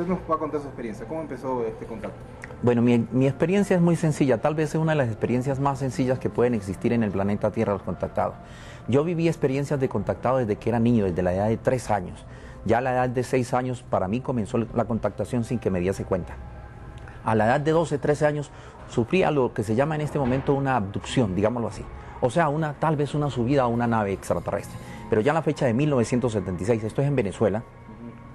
usted nos va a contar su experiencia. ¿Cómo empezó este contacto? Bueno, mi experiencia es muy sencilla, tal vez es una de las experiencias más sencillas que pueden existir en el planeta Tierra, los contactados. Yo viví experiencias de contactado desde que era niño, desde la edad de 3 años. Ya a la edad de 6 años, para mí comenzó la contactación sin que me diese cuenta. A la edad de 12, 13 años, sufría lo que se llama en este momento una abducción, digámoslo así. O sea, tal vez una subida a una nave extraterrestre. Pero ya en la fecha de 1976, esto es en Venezuela,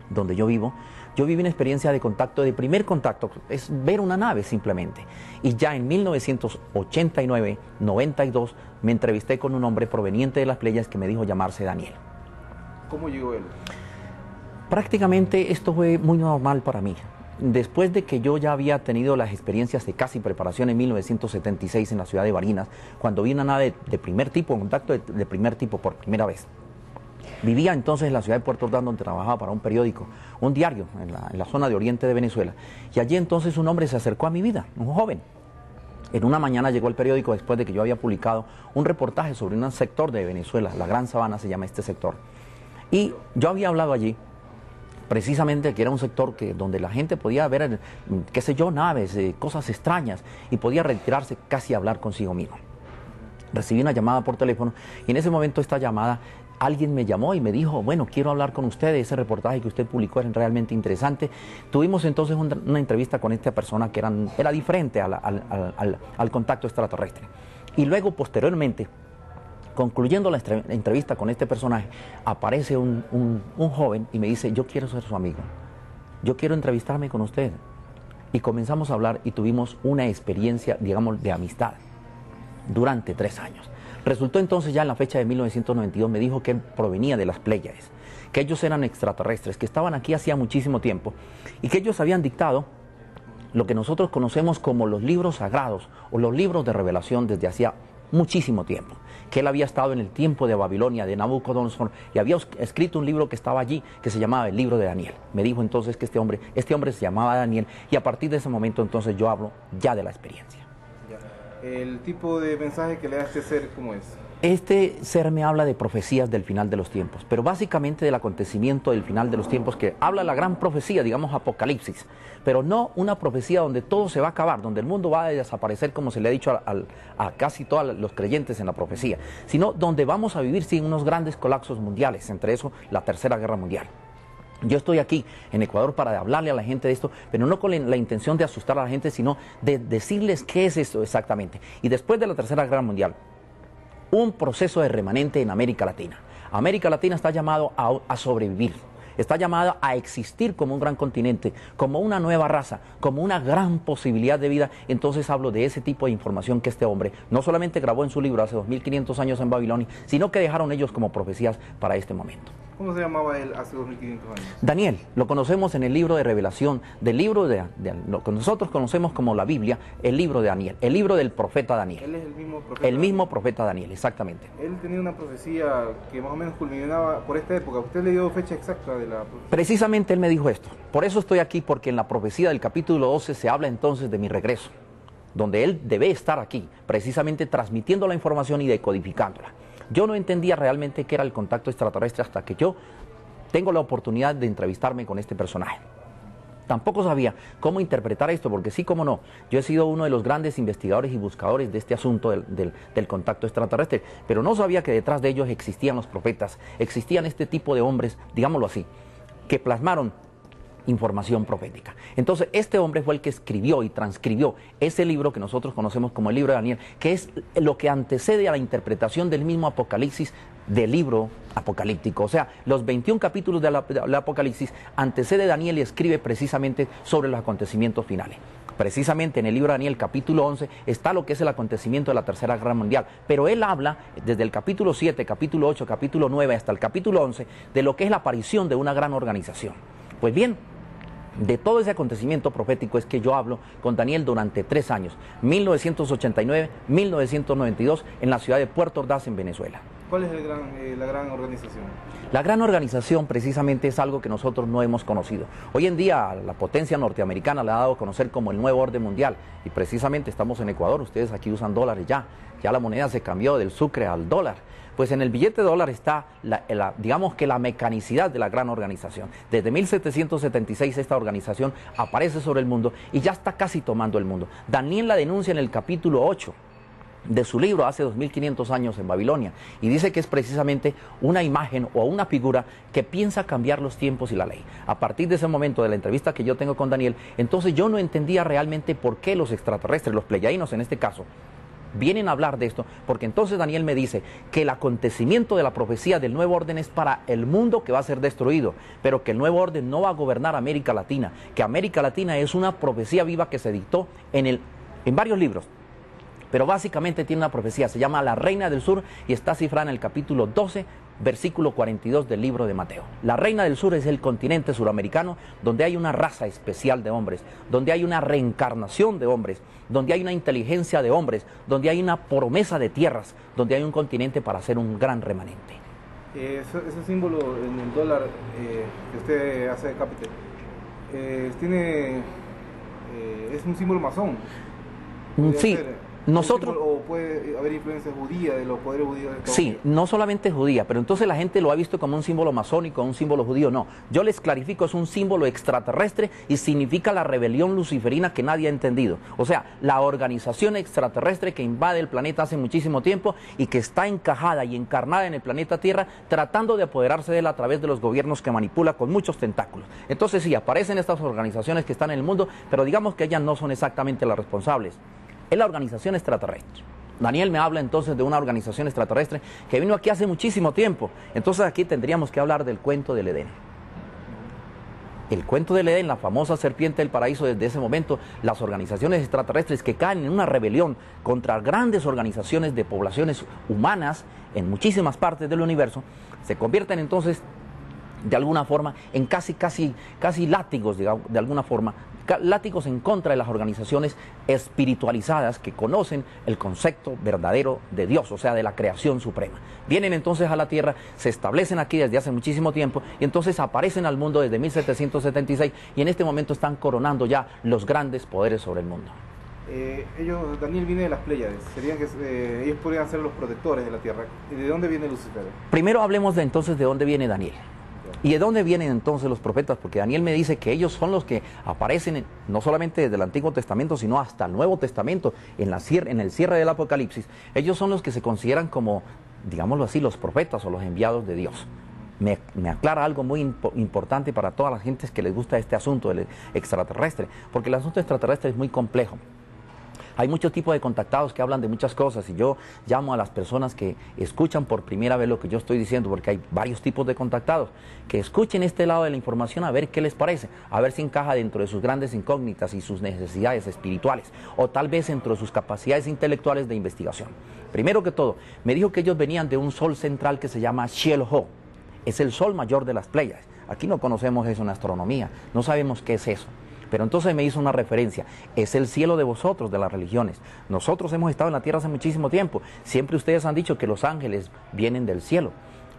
donde yo viví una experiencia de contacto, de primer contacto, es ver una nave simplemente. Y ya en 1989, 92, me entrevisté con un hombre proveniente de las Pléyades que me dijo llamarse Daniel. ¿Cómo llegó él? Prácticamente esto fue muy normal para mí. Después de que yo ya había tenido las experiencias de casi preparación en 1976 en la ciudad de Barinas, cuando vi una nave de primer tipo, contacto de primer tipo por primera vez. Vivía entonces en la ciudad de Puerto Ordaz, donde trabajaba para un periódico, un diario en la zona de oriente de Venezuela. Y allí entonces un hombre se acercó a mi vida, un joven. En una mañana llegó al periódico después de que yo había publicado un reportaje sobre un sector de Venezuela, la Gran Sabana se llama este sector. Y yo había hablado allí precisamente que era un sector donde la gente podía ver, qué sé yo, naves, cosas extrañas, y podía retirarse casi a hablar consigo mismo. Recibí una llamada por teléfono y en ese momento esta llamada alguien me llamó y me dijo, bueno, quiero hablar con usted, ese reportaje que usted publicó era realmente interesante. Tuvimos entonces una entrevista con esta persona que era diferente al contacto extraterrestre. Y luego, posteriormente, concluyendo la entrevista con este personaje, aparece un joven y me dice, yo quiero ser su amigo, yo quiero entrevistarme con usted. Y comenzamos a hablar y tuvimos una experiencia, digamos, de amistad durante 3 años. Resultó entonces ya en la fecha de 1992, me dijo que él provenía de las Pléyades, que ellos eran extraterrestres, que estaban aquí hacía muchísimo tiempo y que ellos habían dictado lo que nosotros conocemos como los libros sagrados o los libros de revelación desde hacía muchísimo tiempo, que él había estado en el tiempo de Babilonia, de Nabucodonosor, y había escrito un libro que estaba allí, que se llamaba el libro de Daniel. Me dijo entonces que este hombre se llamaba Daniel, y a partir de ese momento entonces yo hablo ya de la experiencia. ¿El tipo de mensaje que le da este ser cómo es? Este ser me habla de profecías del final de los tiempos, pero básicamente del acontecimiento del final de los tiempos, que habla la gran profecía, digamos Apocalipsis, pero no una profecía donde todo se va a acabar, donde el mundo va a desaparecer, como se le ha dicho a casi todos los creyentes en la profecía, sino donde vamos a vivir sin unos grandes colapsos mundiales, entre eso la Tercera Guerra Mundial. Yo estoy aquí en Ecuador para hablarle a la gente de esto, pero no con la intención de asustar a la gente, sino de decirles qué es esto exactamente. Y después de la Tercera Guerra Mundial, un proceso de remanente en América Latina. América Latina está llamado a sobrevivir, está llamada a existir como un gran continente, como una nueva raza, como una gran posibilidad de vida. Entonces hablo de ese tipo de información que este hombre no solamente grabó en su libro hace 2500 años en Babilonia, sino que dejaron ellos como profecías para este momento. ¿Cómo se llamaba él hace 2500 años? Daniel, lo conocemos en el libro de revelación, del libro de lo que nosotros conocemos como la Biblia, el libro de Daniel, el libro del profeta Daniel. ¿Él es el mismo profeta? El mismo profeta Daniel, exactamente. Él tenía una profecía que más o menos culminaba por esta época. ¿Usted le dio fecha exacta de la profecía? Precisamente él me dijo esto. Por eso estoy aquí, porque en la profecía del capítulo 12 se habla entonces de mi regreso, donde él debe estar aquí, precisamente transmitiendo la información y decodificándola. Yo no entendía realmente qué era el contacto extraterrestre hasta que yo tengo la oportunidad de entrevistarme con este personaje. Tampoco sabía cómo interpretar esto, porque sí, cómo no, yo he sido uno de los grandes investigadores y buscadores de este asunto del contacto extraterrestre, pero no sabía que detrás de ellos existían los profetas, existían este tipo de hombres, digámoslo así, que plasmaron información profética. Entonces, este hombre fue el que escribió y transcribió ese libro que nosotros conocemos como el libro de Daniel, que es lo que antecede a la interpretación del mismo Apocalipsis, del libro apocalíptico. O sea, los 21 capítulos de la Apocalipsis antecede Daniel y escribe precisamente sobre los acontecimientos finales. Precisamente en el libro de Daniel, capítulo 11, está lo que es el acontecimiento de la Tercera Guerra Mundial. Pero él habla desde el capítulo 7, capítulo 8, capítulo 9 hasta el capítulo 11 de lo que es la aparición de una gran organización. Pues bien, de todo ese acontecimiento profético es que yo hablo con Daniel durante 3 años, 1989-1992, en la ciudad de Puerto Ordaz, en Venezuela. ¿Cuál es la gran organización? La gran organización precisamente es algo que nosotros no hemos conocido. Hoy en día la potencia norteamericana la ha dado a conocer como el nuevo orden mundial, y precisamente estamos en Ecuador, ustedes aquí usan dólares ya la moneda se cambió del sucre al dólar. Pues en el billete de dólar está, digamos que la mecanicidad de la gran organización. Desde 1776 esta organización aparece sobre el mundo y ya está casi tomando el mundo. Daniel la denuncia en el capítulo 8 de su libro hace 2500 años en Babilonia, y dice que es precisamente una imagen o una figura que piensa cambiar los tiempos y la ley. A partir de ese momento de la entrevista que yo tengo con Daniel, entonces yo no entendía realmente por qué los extraterrestres, los pleiadianos en este caso, vienen a hablar de esto, porque entonces Daniel me dice que el acontecimiento de la profecía del nuevo orden es para el mundo que va a ser destruido, pero que el nuevo orden no va a gobernar América Latina, que América Latina es una profecía viva que se dictó en varios libros. Pero básicamente tiene una profecía, se llama La Reina del Sur y está cifrada en el capítulo 12, versículo 42 del libro de Mateo. La Reina del Sur es el continente suramericano donde hay una raza especial de hombres, donde hay una reencarnación de hombres, donde hay una inteligencia de hombres, donde hay una promesa de tierras, donde hay un continente para ser un gran remanente. Ese símbolo en el dólar que usted hace de cápite, es un símbolo masón. Sí. Nosotros, ¿O puede haber influencia judía de los poderes judíos de Estados Unidos? Sí, no solamente judía, pero entonces la gente lo ha visto como un símbolo masónico, un símbolo judío. No, yo les clarifico, es un símbolo extraterrestre y significa la rebelión luciferina que nadie ha entendido. O sea, la organización extraterrestre que invade el planeta hace muchísimo tiempo y que está encajada y encarnada en el planeta Tierra, tratando de apoderarse de él a través de los gobiernos que manipula con muchos tentáculos. Entonces sí, aparecen estas organizaciones que están en el mundo, pero digamos que ellas no son exactamente las responsables. Es la organización extraterrestre. Daniel me habla entonces de una organización extraterrestre que vino aquí hace muchísimo tiempo. Entonces aquí tendríamos que hablar del cuento del Edén. El cuento del Edén, la famosa serpiente del paraíso, desde ese momento las organizaciones extraterrestres que caen en una rebelión contra grandes organizaciones de poblaciones humanas en muchísimas partes del universo, se convierten entonces de alguna forma en casi látigos, digamos, de alguna forma, látigos en contra de las organizaciones espiritualizadas que conocen el concepto verdadero de Dios, o sea, de la creación suprema. Vienen entonces a la Tierra, se establecen aquí desde hace muchísimo tiempo y entonces aparecen al mundo desde 1776 y en este momento están coronando ya los grandes poderes sobre el mundo. Daniel viene de las Pléyades, ellos podrían ser los protectores de la Tierra. ¿De dónde viene Lucifer? Primero hablemos entonces de dónde viene Daniel. ¿Y de dónde vienen entonces los profetas? Porque Daniel me dice que ellos son los que aparecen no solamente desde el Antiguo Testamento, sino hasta el Nuevo Testamento, en el cierre del Apocalipsis. Ellos son los que se consideran como, digámoslo así, los profetas o los enviados de Dios. Me aclara algo muy importante para todas las gentes que les gusta este asunto del extraterrestre, porque el asunto extraterrestre es muy complejo. Hay muchos tipos de contactados que hablan de muchas cosas y yo llamo a las personas que escuchan por primera vez lo que yo estoy diciendo, porque hay varios tipos de contactados, que escuchen este lado de la información a ver qué les parece, a ver si encaja dentro de sus grandes incógnitas y sus necesidades espirituales, o tal vez dentro de sus capacidades intelectuales de investigación. Primero que todo, me dijo que ellos venían de un sol central que se llama Xiel-Ho, es el sol mayor de las Pléyades. Aquí no conocemos eso en astronomía, no sabemos qué es eso. Pero entonces me hizo una referencia, es el cielo de vosotros, de las religiones. Nosotros hemos estado en la tierra hace muchísimo tiempo. Siempre ustedes han dicho que los ángeles vienen del cielo.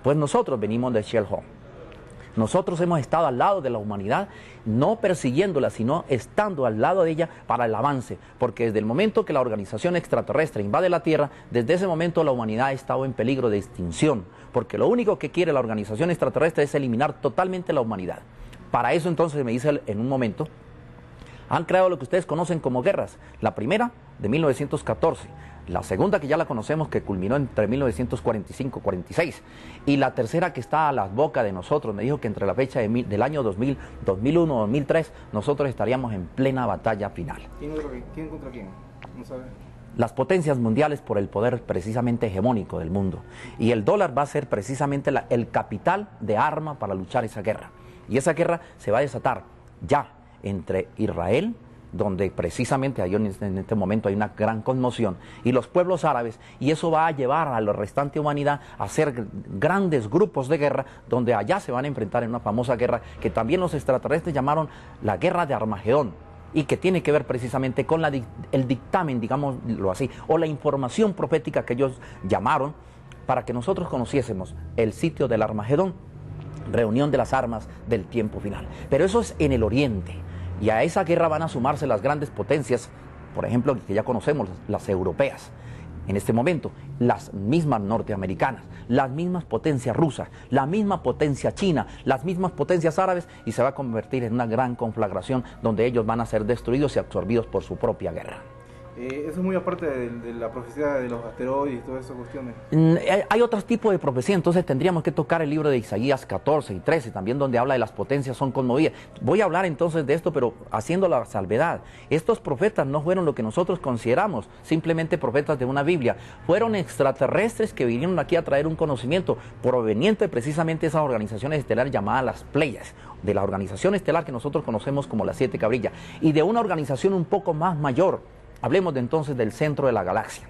Pues nosotros venimos del Xiel-Ho. Nosotros hemos estado al lado de la humanidad, no persiguiéndola, sino estando al lado de ella para el avance. Porque desde el momento que la organización extraterrestre invade la Tierra, desde ese momento la humanidad ha estado en peligro de extinción. Porque lo único que quiere la organización extraterrestre es eliminar totalmente la humanidad. Para eso entonces me dice en un momento, han creado lo que ustedes conocen como guerras. La primera, de 1914. La segunda, que ya la conocemos, que culminó entre 1945 y 46. Y la tercera, que está a la boca de nosotros. Me dijo que entre la fecha del año 2000, 2001, 2003, nosotros estaríamos en plena batalla final. ¿Quién contra quién? No sabe. Las potencias mundiales por el poder precisamente hegemónico del mundo. Y el dólar va a ser precisamente el capital de arma para luchar esa guerra. Y esa guerra se va a desatar ya entre Israel, donde precisamente en este momento hay una gran conmoción, y los pueblos árabes, y eso va a llevar a la restante humanidad a hacer grandes grupos de guerra, donde allá se van a enfrentar en una famosa guerra que también los extraterrestres llamaron la guerra de Armagedón, y que tiene que ver precisamente con el dictamen, digámoslo así, o la información profética que ellos llamaron, para que nosotros conociésemos el sitio del Armagedón, reunión de las armas del tiempo final. Pero eso es en el oriente. Y a esa guerra van a sumarse las grandes potencias, por ejemplo, que ya conocemos, las europeas. en este momento, las mismas norteamericanas, las mismas potencias rusas, la misma potencia china, las mismas potencias árabes, y se va a convertir en una gran conflagración donde ellos van a ser destruidos y absorbidos por su propia guerra. Eso es muy aparte de la profecía de los asteroides y todas esas cuestiones. Hay otros tipos de profecía, entonces tendríamos que tocar el libro de Isaías 14 y 13, también donde habla de las potencias son conmovidas. Voy a hablar entonces de esto, pero haciendo la salvedad. Estos profetas no fueron lo que nosotros consideramos simplemente profetas de una Biblia, fueron extraterrestres que vinieron aquí a traer un conocimiento proveniente precisamente de esas organizaciones estelares llamadas las Pleiades, de la organización estelar que nosotros conocemos como las 7 cabrillas, y de una organización un poco más mayor. Hablemos de entonces del centro de la galaxia,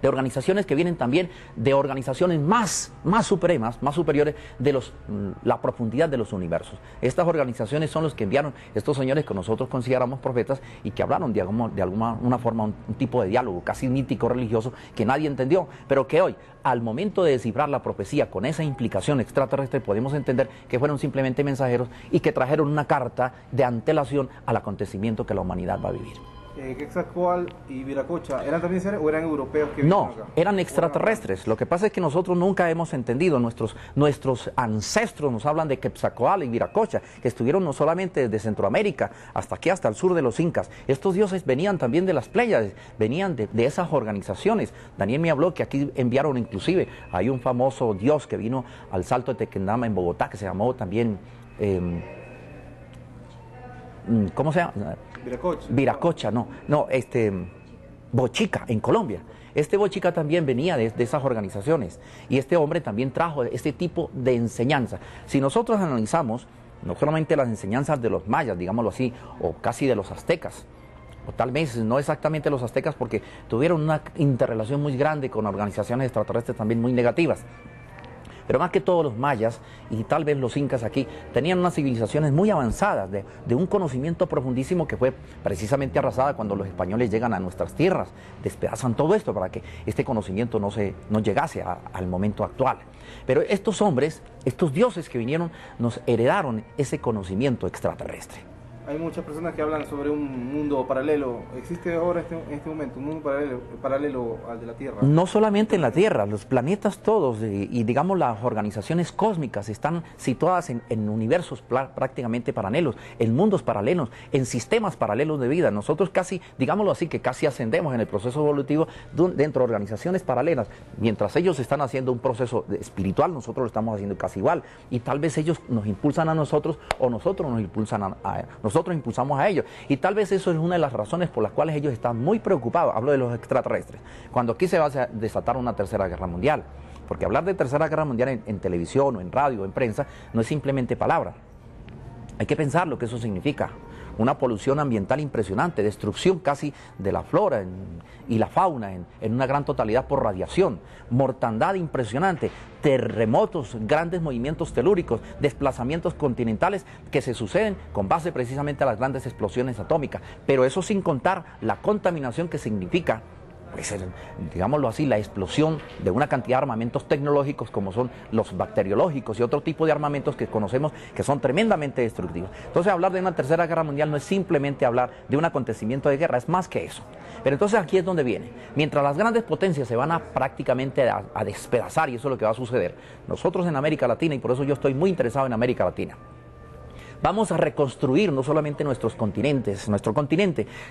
de organizaciones que vienen también de organizaciones más supremas, más superiores de la profundidad de los universos. Estas organizaciones son los que enviaron estos señores que nosotros consideramos profetas y que hablaron de alguna forma un tipo de diálogo casi mítico religioso que nadie entendió, pero que hoy, al momento de descifrar la profecía con esa implicación extraterrestre, podemos entender que fueron simplemente mensajeros y que trajeron una carta de antelación al acontecimiento que la humanidad va a vivir. Quetzalcóatl y Viracocha, ¿eran también seres o eran europeos que no, vinieron acá? Eran extraterrestres. Lo que pasa es que nosotros nunca hemos entendido, nuestros ancestros nos hablan de Quetzalcóatl y Viracocha, que estuvieron no solamente desde Centroamérica hasta aquí, hasta el sur de los Incas. Estos dioses venían también de las Pléyades, venían de esas organizaciones. Daniel me habló que aquí enviaron inclusive, hay un famoso dios que vino al Salto de Tequendama en Bogotá, que se llamó también... ¿cómo se llama? Viracocha, Bochica, en Colombia. Este Bochica también venía de esas organizaciones y este hombre también trajo este tipo de enseñanza. Si nosotros analizamos no solamente las enseñanzas de los mayas, digámoslo así, o casi de los aztecas, o tal vez no exactamente los aztecas porque tuvieron una interrelación muy grande con organizaciones extraterrestres también muy negativas. Pero más que todos los mayas y tal vez los incas aquí tenían unas civilizaciones muy avanzadas, de un conocimiento profundísimo que fue precisamente arrasada cuando los españoles llegan a nuestras tierras, despedazan todo esto para que este conocimiento no llegase al momento actual. Pero estos hombres, estos dioses que vinieron, nos heredaron ese conocimiento extraterrestre. Hay muchas personas que hablan sobre un mundo paralelo. ¿Existe ahora en este momento un mundo paralelo al de la Tierra? No solamente en la Tierra, los planetas todos y digamos las organizaciones cósmicas están situadas en universos prácticamente paralelos, en mundos paralelos, en sistemas paralelos de vida. Nosotros casi, digámoslo así, que casi ascendemos en el proceso evolutivo dentro de organizaciones paralelas. Mientras ellos están haciendo un proceso espiritual, nosotros lo estamos haciendo casi igual. Y tal vez ellos nos impulsan a nosotros o nosotros nos impulsan nosotros impulsamos a ellos. Y tal vez eso es una de las razones por las cuales ellos están muy preocupados. Hablo de los extraterrestres. Cuando aquí se va a desatar una tercera guerra mundial. Porque hablar de tercera guerra mundial en televisión o en radio o en prensa no es simplemente palabra. Hay que pensar lo que eso significa. Una polución ambiental impresionante, destrucción casi de la flora y la fauna en una gran totalidad por radiación, mortandad impresionante, terremotos, grandes movimientos telúricos, desplazamientos continentales que se suceden con base precisamente a las grandes explosiones atómicas. Pero eso sin contar la contaminación que significa, pues, digámoslo así, la explosión de una cantidad de armamentos tecnológicos como son los bacteriológicos y otro tipo de armamentos que conocemos que son tremendamente destructivos. Entonces hablar de una tercera guerra mundial no es simplemente hablar de un acontecimiento de guerra, es más que eso. Pero entonces aquí es donde viene. Mientras las grandes potencias se van prácticamente a despedazar, y eso es lo que va a suceder, nosotros en América Latina, y por eso yo estoy muy interesado en América Latina, vamos a reconstruir no solamente nuestro continente,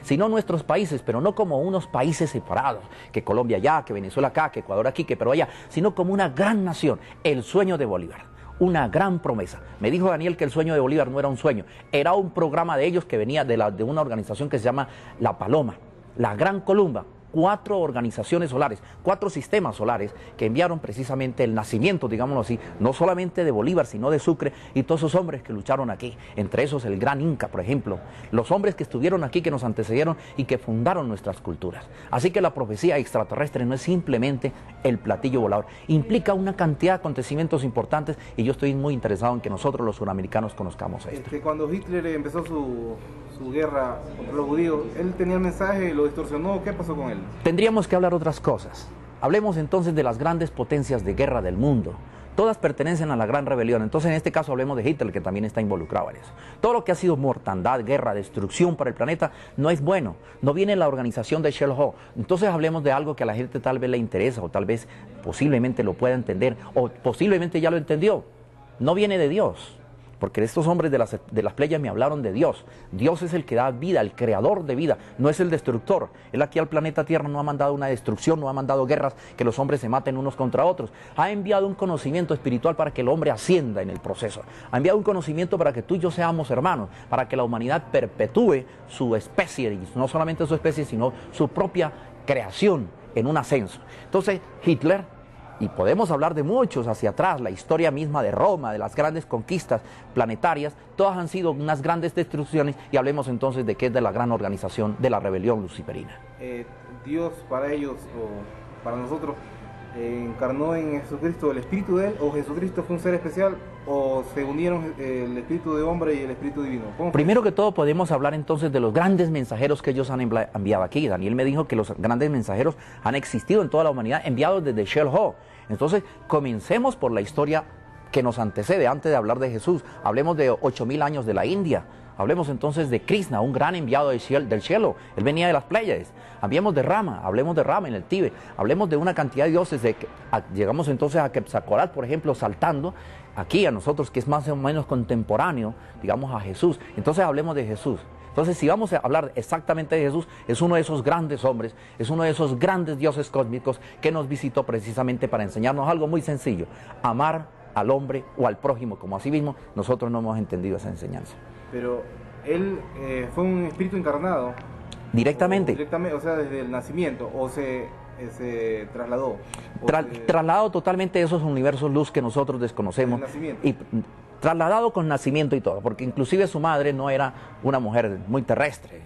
sino nuestros países, pero no como unos países separados, que Colombia allá, que Venezuela acá, que Ecuador aquí, que Perú allá, sino como una gran nación, el sueño de Bolívar, una gran promesa. Me dijo Daniel que el sueño de Bolívar no era un sueño, era un programa de ellos que venía de una organización que se llama La Paloma, la Gran Columba. 4 organizaciones solares, 4 sistemas solares que enviaron precisamente el nacimiento, digámoslo así, no solamente de Bolívar, sino de Sucre y todos esos hombres que lucharon aquí, entre esos el gran Inca, por ejemplo, los hombres que estuvieron aquí, que nos antecedieron y que fundaron nuestras culturas. Así que la profecía extraterrestre no es simplemente el platillo volador, implica una cantidad de acontecimientos importantes y yo estoy muy interesado en que nosotros los suramericanos conozcamos esto. Cuando Hitler empezó su guerra contra los judíos, él tenía el mensaje, lo distorsionó, ¿qué pasó con él? Tendríamos que hablar otras cosas. Hablemos entonces de las grandes potencias de guerra del mundo. todas pertenecen a la gran rebelión. Entonces en este caso hablemos de Hitler, que también está involucrado en eso. Todo lo que ha sido mortandad, guerra, destrucción para el planeta no es bueno, no viene la organización de Sherlock. Entonces hablemos de algo que a la gente tal vez le interesa o tal vez posiblemente lo pueda entender o posiblemente ya lo entendió. No viene de Dios. Porque estos hombres de las playas me hablaron de Dios. Dios es el que da vida, el creador de vida, no es el destructor. Él aquí al planeta Tierra no ha mandado una destrucción, no ha mandado guerras, que los hombres se maten unos contra otros. Ha enviado un conocimiento espiritual para que el hombre ascienda en el proceso. Ha enviado un conocimiento para que tú y yo seamos hermanos, para que la humanidad perpetúe su especie, y no solamente su especie, sino su propia creación en un ascenso. Entonces, Hitler... Y podemos hablar de muchos hacia atrás, la historia misma de Roma, de las grandes conquistas planetarias, todas han sido unas grandes destrucciones, y hablemos entonces de qué es de la gran organización de la rebelión luciferina. Dios para ellos, o para nosotros, encarnó en Jesucristo el espíritu de él, o Jesucristo fue un ser especial, o se unieron el espíritu de hombre y el espíritu divino. Primero que todo podemos hablar entonces de los grandes mensajeros que ellos han enviado aquí. Daniel me dijo que los grandes mensajeros han existido en toda la humanidad, enviados desde Sherlock. Entonces comencemos por la historia que nos antecede, antes de hablar de Jesús. Hablemos de 8000 años de la India. Hablemos entonces de Krishna, un gran enviado del cielo. Él venía de las Pléyades. Hablemos de Rama en el Tíbet. Hablemos de una cantidad de dioses. Llegamos entonces a Quetzalcóatl, por ejemplo, saltando aquí a nosotros, que es más o menos contemporáneo, digamos, a Jesús. Entonces hablemos de Jesús. Entonces, si vamos a hablar exactamente de Jesús, es uno de esos grandes hombres, es uno de esos grandes dioses cósmicos que nos visitó precisamente para enseñarnos algo muy sencillo: amar al hombre o al prójimo como a sí mismo. Nosotros no hemos entendido esa enseñanza. Pero él fue un espíritu encarnado. Directamente. O sea, desde el nacimiento, o se trasladó. Trasladado totalmente de esos universos luz que nosotros desconocemos. El nacimiento. Y trasladado con nacimiento y todo, porque inclusive su madre no era una mujer muy terrestre.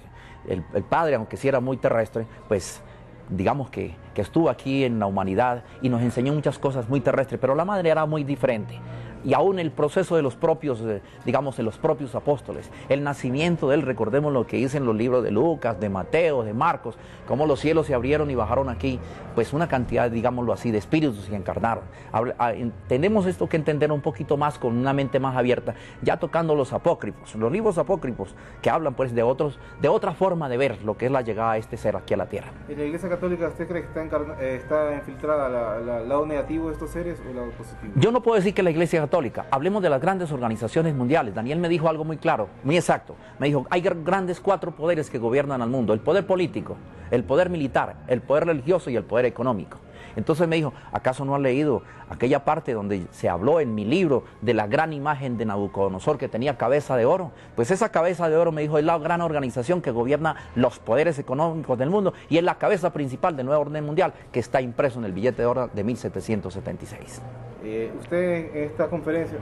El padre, aunque sí era muy terrestre, pues digamos que estuvo aquí en la humanidad y nos enseñó muchas cosas muy terrestres, pero la madre era muy diferente. Y aún el proceso de los propios, digamos, de los propios apóstoles, el nacimiento de él, recordemos lo que dicen los libros de Lucas, de Mateo, de Marcos, cómo los cielos se abrieron y bajaron aquí, pues una cantidad, digámoslo así, de espíritus se encarnaron. Tenemos esto que entender un poquito más, con una mente más abierta, ya tocando los apócrifos, los libros apócrifos, que hablan pues de otra forma de ver lo que es la llegada de este ser aquí a la tierra. ¿En la Iglesia Católica usted cree que está infiltrada el lado negativo de estos seres o el lado positivo? Yo no puedo decir que la Iglesia Católica. Hablemos de las grandes organizaciones mundiales. Daniel me dijo algo muy claro, muy exacto. Me dijo, hay grandes 4 poderes que gobiernan al mundo: el poder político, el poder militar, el poder religioso y el poder económico. Entonces me dijo, ¿acaso no has leído aquella parte donde se habló en mi libro de la gran imagen de Nabucodonosor que tenía cabeza de oro? Pues esa cabeza de oro, me dijo, es la gran organización que gobierna los poderes económicos del mundo y es la cabeza principal del nuevo orden mundial, que está impreso en el billete de oro de 1776. Usted en esta conferencia,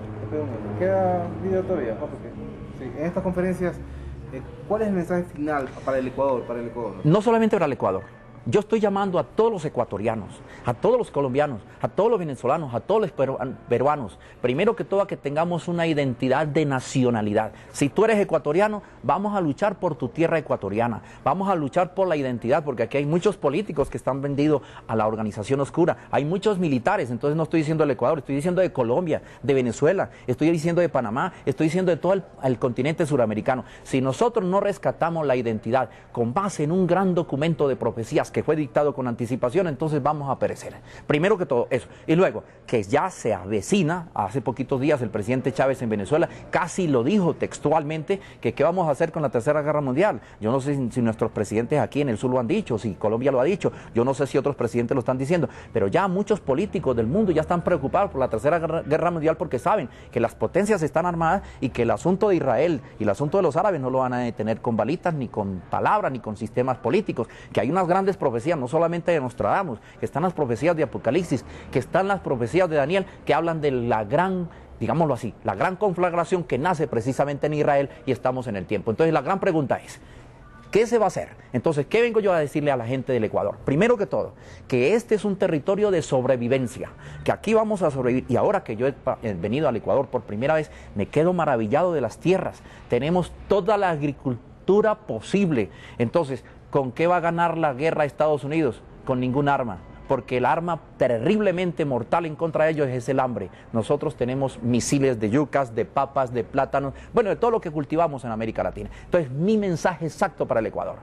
¿queda video todavía? Sí, en estas conferencias, ¿cuál es el mensaje final para el Ecuador? No solamente para el Ecuador. Yo estoy llamando a todos los ecuatorianos, a todos los colombianos, a todos los venezolanos, a todos los peruanos, primero que todo a que tengamos una identidad de nacionalidad. Si tú eres ecuatoriano, vamos a luchar por tu tierra ecuatoriana, vamos a luchar por la identidad, porque aquí hay muchos políticos que están vendidos a la organización oscura, hay muchos militares. Entonces no estoy diciendo del Ecuador, estoy diciendo de Colombia, de Venezuela, estoy diciendo de Panamá, estoy diciendo de todo el continente suramericano. Si nosotros no rescatamos la identidad con base en un gran documento de profecías que fue dictado con anticipación, entonces vamos a perecer. Primero que todo eso. Y luego, que ya se avecina, hace poquitos días el presidente Chávez en Venezuela casi lo dijo textualmente, que qué vamos a hacer con la Tercera Guerra Mundial. Yo no sé si nuestros presidentes aquí en el sur lo han dicho, si Colombia lo ha dicho, yo no sé si otros presidentes lo están diciendo, pero ya muchos políticos del mundo ya están preocupados por la Tercera Guerra Mundial, porque saben que las potencias están armadas y que el asunto de Israel y el asunto de los árabes no lo van a detener con balitas, ni con palabras, ni con sistemas políticos, que hay unas grandes profecías, no solamente de Nostradamus, que están las profecías de Apocalipsis, que están las profecías de Daniel, que hablan de la gran, digámoslo así, la gran conflagración que nace precisamente en Israel, y estamos en el tiempo. Entonces la gran pregunta es, ¿qué se va a hacer? Entonces, ¿qué vengo yo a decirle a la gente del Ecuador? Primero que todo, que este es un territorio de sobrevivencia, que aquí vamos a sobrevivir. Y ahora que yo he venido al Ecuador por primera vez, me quedo maravillado de las tierras. Tenemos toda la agricultura posible. Entonces, ¿con qué va a ganar la guerra Estados Unidos? Con ningún arma. porque el arma terriblemente mortal en contra de ellos es el hambre. Nosotros tenemos misiles de yucas, de papas, de plátanos, bueno, de todo lo que cultivamos en América Latina. Entonces, mi mensaje exacto para el Ecuador: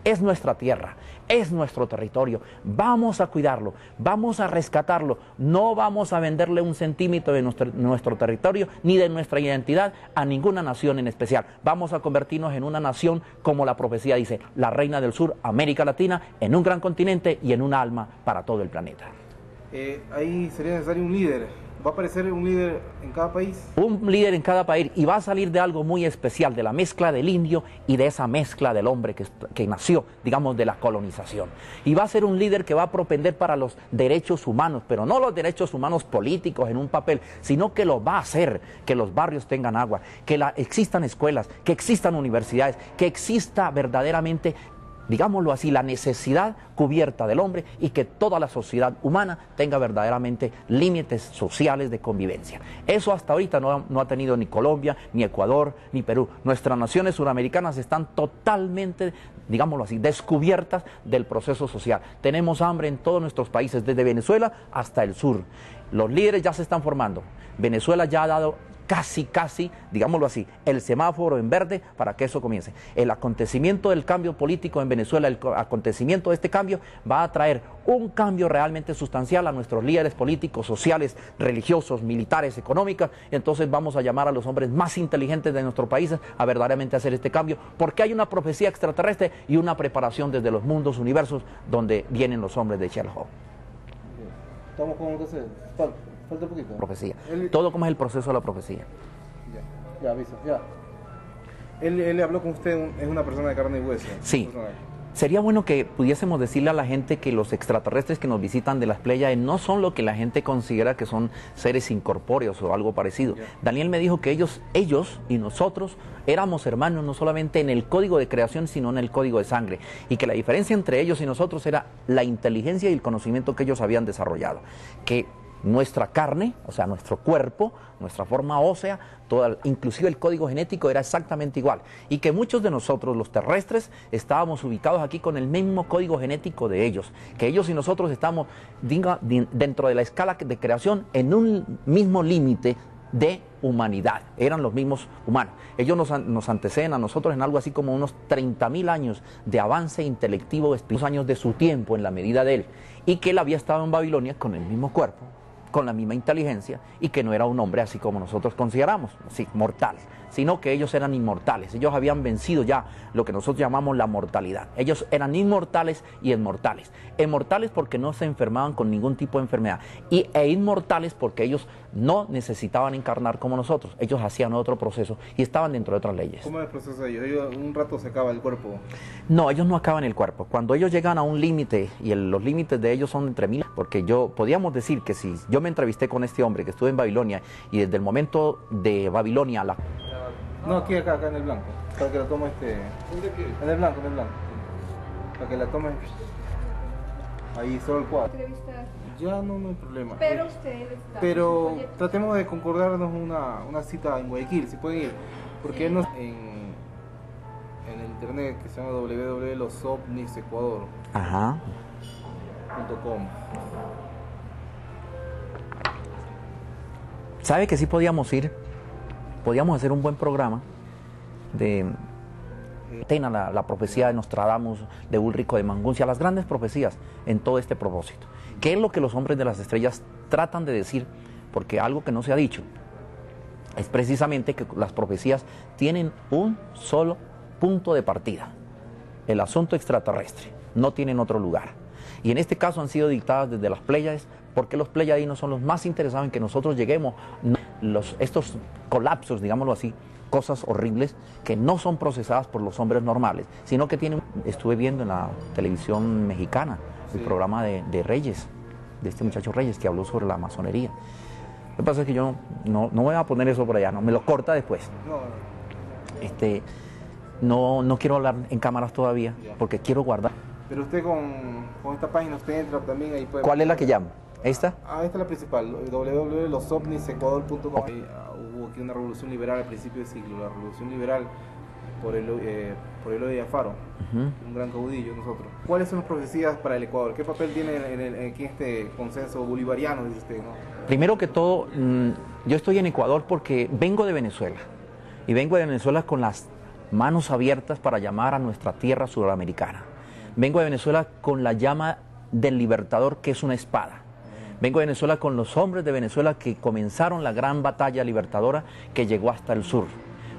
es nuestra tierra, es nuestro territorio, vamos a cuidarlo, vamos a rescatarlo, no vamos a venderle un centímetro de nuestro territorio ni de nuestra identidad a ninguna nación en especial. Vamos a convertirnos en una nación, como la profecía dice, la reina del sur, América Latina, en un gran continente y en un alma para todo el planeta. Ahí sería necesario un líder. ¿Va a aparecer un líder en cada país? Un líder en cada país, y va a salir de algo muy especial, de la mezcla del indio y de esa mezcla del hombre que nació, digamos, de la colonización. Y va a ser un líder que va a propender para los derechos humanos, pero no los derechos humanos políticos en un papel, sino que lo va a hacer, que los barrios tengan agua, que existan escuelas, que existan universidades, que exista verdaderamente, digámoslo así, la necesidad cubierta del hombre, y que toda la sociedad humana tenga verdaderamente límites sociales de convivencia. Eso hasta ahorita no ha tenido ni Colombia, ni Ecuador, ni Perú. Nuestras naciones suramericanas están totalmente, digámoslo así, descubiertas del proceso social. Tenemos hambre en todos nuestros países, desde Venezuela hasta el sur. Los líderes ya se están formando. Venezuela ya ha dado casi, digámoslo así, el semáforo en verde para que eso comience. El acontecimiento del cambio político en Venezuela, el acontecimiento de este cambio va a traer un cambio realmente sustancial a nuestros líderes políticos, sociales, religiosos, militares, económicos. Entonces vamos a llamar a los hombres más inteligentes de nuestros países a verdaderamente hacer este cambio, porque hay una profecía extraterrestre y una preparación desde los mundos, universos, donde vienen los hombres de Sherlock. Estamos con entonces, falta un poquito. Profecía. Todo como es el proceso de la profecía. Ya, avisa, ya. Él le habló con usted, es una persona de carne y hueso. Sí. Sería bueno que pudiésemos decirle a la gente que los extraterrestres que nos visitan de las Pléyades no son lo que la gente considera que son seres incorpóreos o algo parecido. Daniel me dijo que ellos y nosotros éramos hermanos, no solamente en el código de creación, sino en el código de sangre, y que la diferencia entre ellos y nosotros era la inteligencia y el conocimiento que ellos habían desarrollado, que nuestra carne, o sea, nuestro cuerpo, nuestra forma ósea, inclusive el código genético era exactamente igual, y que muchos de nosotros, los terrestres, estábamos ubicados aquí con el mismo código genético de ellos, que ellos y nosotros estamos dentro de la escala de creación en un mismo límite de humanidad, eran los mismos humanos. Ellos nos anteceden a nosotros en algo así como unos 30.000 años de avance intelectivo, años de su tiempo en la medida de él, y que él había estado en Babilonia con el mismo cuerpo, con la misma inteligencia, y que no era un hombre así como nosotros consideramos, así, mortal, sino que ellos eran inmortales. Ellos habían vencido ya lo que nosotros llamamos la mortalidad. Ellos eran inmortales y inmortales. Inmortales porque no se enfermaban con ningún tipo de enfermedad, e inmortales porque ellos no necesitaban encarnar como nosotros. Ellos hacían otro proceso y estaban dentro de otras leyes. ¿Cómo es el proceso de ellos? Ellos un rato se acaba el cuerpo. No, ellos no acaban el cuerpo. Cuando ellos llegan a un límite, y los límites de ellos son entre 1000, porque podíamos decir que si yo me entrevisté con este hombre que estuvo en Babilonia, y desde el momento de Babilonia a la... No, aquí, acá en el blanco, para que la tome en el blanco, para que la tome ahí solo el cuadro. Ya no hay problema. Pero ustedes están Pero tratemos de concordarnos una cita en Guayaquil, si pueden ir, porque él en el internet, que se llama www.losovnisecuador.com. Ajá. ¿Sabe que sí podíamos ir? Podíamos hacer un buen programa de la profecía de Nostradamus, de Ulrico de Manguncia, las grandes profecías en todo este propósito. ¿Qué es lo que los hombres de las estrellas tratan de decir? Porque algo que no se ha dicho es precisamente que las profecías tienen un solo punto de partida: el asunto extraterrestre, no tienen otro lugar. Y en este caso han sido dictadas desde las Pléyades, porque los pleyadinos son los más interesados en que nosotros lleguemos estos colapsos, digámoslo así, cosas horribles que no son procesadas por los hombres normales, sino que estuve viendo en la televisión mexicana el programa de Reyes, de este muchacho Reyes, que habló sobre la masonería. Lo que pasa es que yo no voy a poner eso por allá, no me lo corta después. No quiero hablar en cámaras todavía, porque quiero guardar. Pero usted con esta página, usted entra también ahí puede... ¿Cuál es la que llamo? ¿Esta? Esta es la principal, www.losovnisecuador.com. Hubo aquí una revolución liberal al principio del siglo. La revolución liberal por Eloy Alfaro, un gran caudillo nosotros. ¿Cuáles son las profecías para el Ecuador? ¿Qué papel tiene aquí este consenso bolivariano, dice usted, ¿no? Primero que todo, yo estoy en Ecuador porque vengo de Venezuela, y vengo de Venezuela con las manos abiertas para llamar a nuestra tierra suramericana. Vengo de Venezuela con la llama del libertador, que es una espada. Vengo de Venezuela con los hombres de Venezuela que comenzaron la gran batalla libertadora que llegó hasta el sur.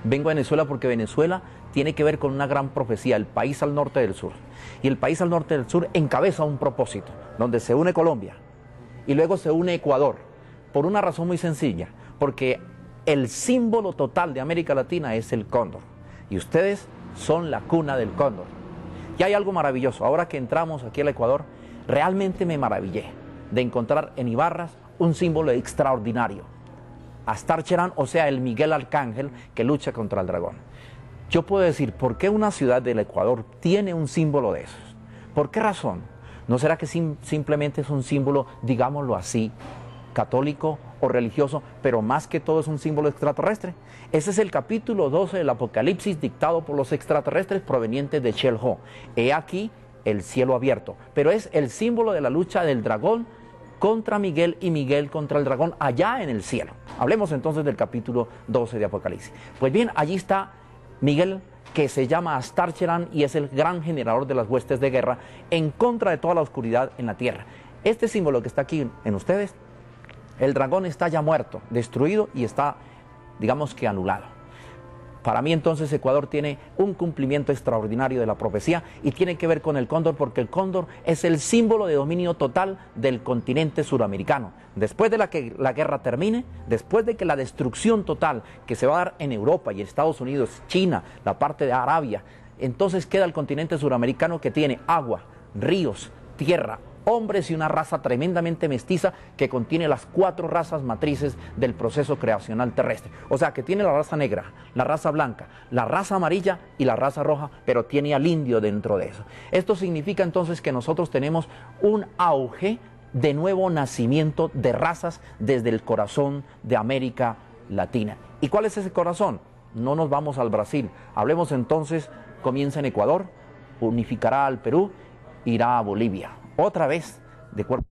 Vengo de Venezuela porque Venezuela tiene que ver con una gran profecía, el país al norte del sur. Y el país al norte del sur encabeza un propósito, donde se une Colombia y luego se une Ecuador, por una razón muy sencilla, porque el símbolo total de América Latina es el cóndor, y ustedes son la cuna del cóndor. Y hay algo maravilloso, ahora que entramos aquí al Ecuador, realmente me maravillé de encontrar en Ibarras un símbolo extraordinario. Astarcheran, o sea, el Miguel Arcángel que lucha contra el dragón. Yo puedo decir, ¿por qué una ciudad del Ecuador tiene un símbolo de esos? ¿Por qué razón? ¿No será que simplemente es un símbolo, digámoslo así, católico o religioso, pero más que todo es un símbolo extraterrestre? Ese es el capítulo 12 del Apocalipsis dictado por los extraterrestres provenientes de Shell-Ho. He aquí el cielo abierto, pero es el símbolo de la lucha del dragón contra Miguel y Miguel contra el dragón allá en el cielo. Hablemos entonces del capítulo 12 de Apocalipsis. Pues bien, allí está Miguel, que se llama Astarcheran y es el gran generador de las huestes de guerra en contra de toda la oscuridad en la tierra. Este símbolo que está aquí en ustedes, el dragón está ya muerto, destruido y está, digamos que anulado. Para mí entonces Ecuador tiene un cumplimiento extraordinario de la profecía y tiene que ver con el cóndor, porque el cóndor es el símbolo de dominio total del continente suramericano. Después de que la guerra termine, después de que la destrucción total que se va a dar en Europa y Estados Unidos, China, la parte de Arabia, entonces queda el continente suramericano que tiene agua, ríos, tierra, hombres y una raza tremendamente mestiza que contiene las 4 razas matrices del proceso creacional terrestre. O sea, que tiene la raza negra, la raza blanca, la raza amarilla y la raza roja, pero tiene al indio dentro de eso. Esto significa entonces que nosotros tenemos un auge de nuevo nacimiento de razas desde el corazón de América Latina. ¿Y cuál es ese corazón? No nos vamos al Brasil. Hablemos entonces, comienza en Ecuador, unificará al Perú, irá a Bolivia. Otra vez, de cuerpo.